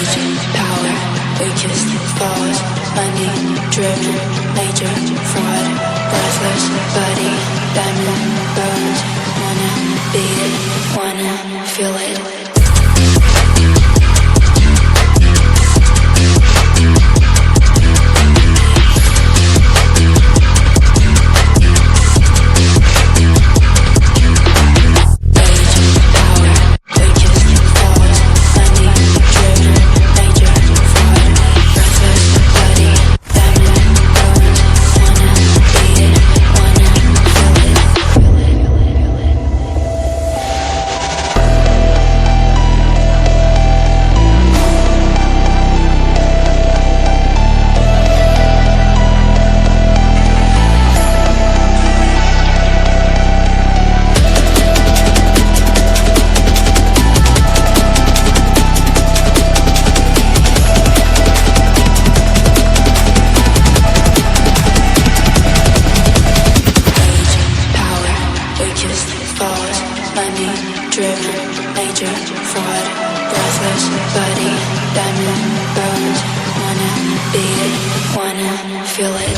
power, weakest falls, money, driven, nature, fraud, breathless, body, diamond, bones, wanna be it, wanna feel it. Driven, nature, fraud, breathless, body, diamond, bones, wanna be it, wanna feel it.